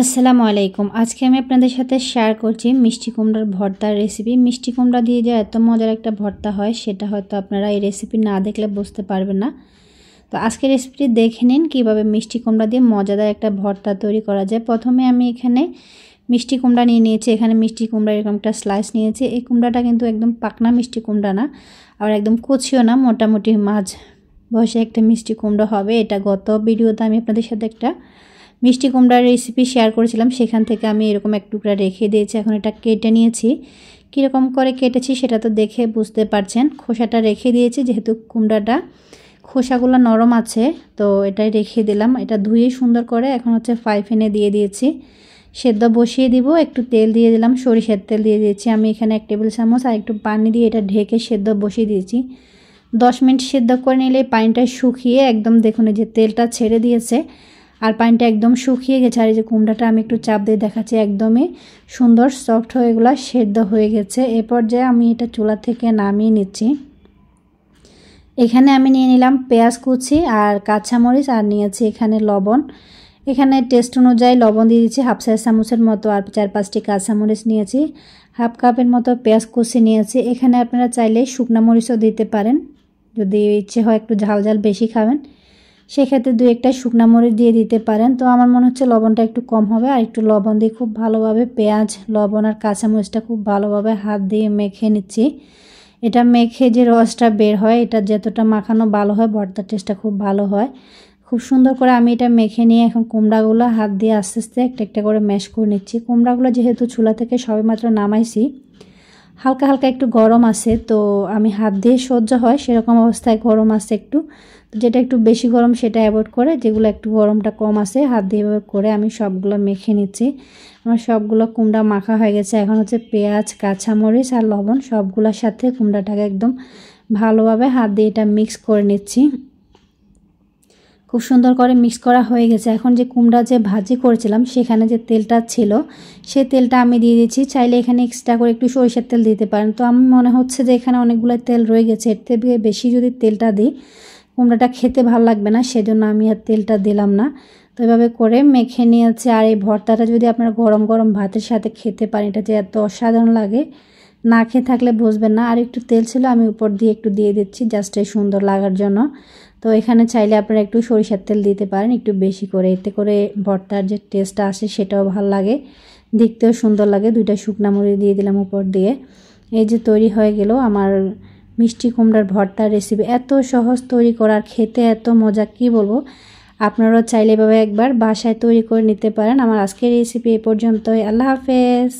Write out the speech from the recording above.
আসসালামু আলাইকুম। আজকে আমি আপনাদের সাথে শেয়ার করছি মিষ্টি কুমড়ার ভর্তার রেসিপি। মিষ্টি কুমড়া দিয়ে যে এত মজার একটা ভর্তা হয় সেটা হয়তো আপনারা এই রেসিপি না দেখলে বুঝতে পারবেন না। তো আজকে রেসিপিটি দেখে নিন কীভাবে মিষ্টি কুমড়া দিয়ে মজাদার একটা ভর্তা তৈরি করা যায়। প্রথমে আমি এখানে মিষ্টি কুমড়া নিয়ে নিয়েছি। এখানে মিষ্টি কুমড়া এরকম একটা স্লাইস নিয়েছি। এই কুমড়াটা কিন্তু একদম পাকনা মিষ্টি কুমড়া না, আর একদম কচিও না, মোটামুটি মাঝ বয়সে একটা মিষ্টি কুমড়া হবে। এটা গত ভিডিওতে আমি আপনাদের সাথে একটা মিষ্টি কুমড়ার রেসিপি শেয়ার করেছিলাম, সেখান থেকে আমি এরকম এক টুকরা রেখে দিয়েছি। এখন এটা কেটে নিয়েছি। কীরকম করে কেটেছি সেটা তো দেখে বুঝতে পারছেন। খোসাটা রেখে দিয়েছি, যেহেতু কুমড়াটা খোসাগুলো নরম আছে, তো এটাই রেখে দিলাম। এটা ধুয়ে সুন্দর করে এখন ফ্রাই প্যানে দিয়ে দিয়েছি। সেদ্ধ বসিয়ে দিব। একটু তেল দিয়ে দিলাম, সরিষার তেল দিয়ে দিয়েছি আমি এখানে 1 টেবিল চামচ, আর একটু পানি দিয়ে এটা ঢেকে সেদ্ধ বসিয়ে দিয়েছি। 10 মিনিট সেদ্ধ করে নিলে পানিটা শুকিয়ে একদম দেখুন এই যে তেলটা ছেড়ে দিয়েছে, আর পানিটা একদম শুকিয়ে গেছে। আর এই যে কুমড়াটা আমি একটু চাপ দিয়ে দেখাচ্ছি, একদমই সুন্দর সফট হয়ে এগুলো সেদ্ধ হয়ে গেছে। এ পর্যায়ে আমি এটা চুলা থেকে নামিয়ে নিচ্ছি। এখানে আমি নিয়ে নিলাম পেঁয়াজ কুচি আর কাঁচামরিচ, আর নিয়েছি এখানে লবণ। এখানে টেস্ট অনুযায়ী লবণ দিয়ে দিচ্ছি হাফ চা চামচের মতো, আর 4-5টি কাঁচামরিচ নিয়েছি। হাফ কাপের মতো পেঁয়াজ কুচি নিয়েছি। এখানে আপনারা চাইলে শুকনা মরিচও দিতে পারেন, যদি ইচ্ছে হয় একটু ঝাল ঝাল বেশি খাবেন, সেক্ষেত্রে 2-1টা শুকনা মরিচ দিয়ে দিতে পারেন। তো আমার মনে হচ্ছে লবণটা একটু কম হবে, আর একটু লবণ দিয়ে খুব ভালোভাবে পেঁয়াজ, লবণ আর কাঁচামরিচটা খুব ভালোভাবে হাত দিয়ে মেখে নিচ্ছি। এটা মেখে যে রসটা বের হয়, এটা যতটা মাখানো ভালো হয় ভর্তার টেস্টটা খুব ভালো হয়। খুব সুন্দর করে আমি এটা মেখে নিয়ে এখন কুমড়াগুলো হাত দিয়ে আস্তে আস্তে একটা একটা করে ম্যাশ করে নিচ্ছি। কুমড়াগুলো যেহেতু চুলা থেকে সবেমাত্র নামাইছি, হালকা হালকা একটু গরম আছে, তো আমি হাত দিয়ে সহ্য হয় সেরকম অবস্থায় গরম আছে একটু, যেটা একটু বেশি গরম সেটা অ্যাভয়েড করে, যেগুলো একটু গরমটা কম আছে হাত দিয়ে এভাবে করে আমি সবগুলো মেখে নিচ্ছি। আমার সবগুলো কুমড়া মাখা হয়ে গেছে। এখন পেঁয়াজ, কাঁচামরিচ আর লবণ সবগুলোর সাথে কুমড়াটাকে একদম ভালোভাবে হাত দিয়ে এটা মিক্স করে নিচ্ছি। খুব সুন্দর করে মিক্স করা হয়ে গেছে। এখন যে কুমড়া যে ভাজি করেছিলাম সেখানে যে তেলটা ছিল সেই তেলটা আমি দিয়ে দিচ্ছি। চাইলে এখানে এক্সট্রা করে একটু সরিষার তেল দিতে পারেন। তো আমি মনে হচ্ছে যে এখানে অনেকগুলো তেল রয়ে গেছে, এর থেকে বেশি যদি তেলটা দিই কুমড়াটা খেতে ভালো লাগবে না, সেজন্য আমি আর তেলটা দিলাম না। তো এভাবে করে মেখে নিয়েছি। আর এই ভর্তাটা যদি আপনারা গরম গরম ভাতের সাথে খেতে পারেন, এটা যে এত অসাধারণ লাগে, না খেয়ে থাকলে বুঝবেন না। আর একটু তেল ছিল, আমি উপর দিয়ে একটু দিয়ে দিচ্ছি জাস্ট এই সুন্দর লাগার জন্য। তো এখানে চাইলে আপনারা একটু সরিষার তেল দিতে পারেন একটু বেশি করে, এতে করে ভর্তার যে টেস্টটা আসে সেটাও ভালো লাগে, দেখতেও সুন্দর লাগে। 2টা শুকনা মরিচ দিয়ে দিলাম উপর দিয়ে। এই যে তৈরি হয়ে গেল আমার মিষ্টি কুমড়ার ভর্তার রেসিপি। এত সহজ তৈরি করার, খেতে এত মজা, কি বলবো। আপনারাও চাইলে এভাবে একবার বাসায় তৈরি করে নিতে পারেন। আমার আজকের রেসিপি এ পর্যন্তই। আল্লাহ হাফেজ।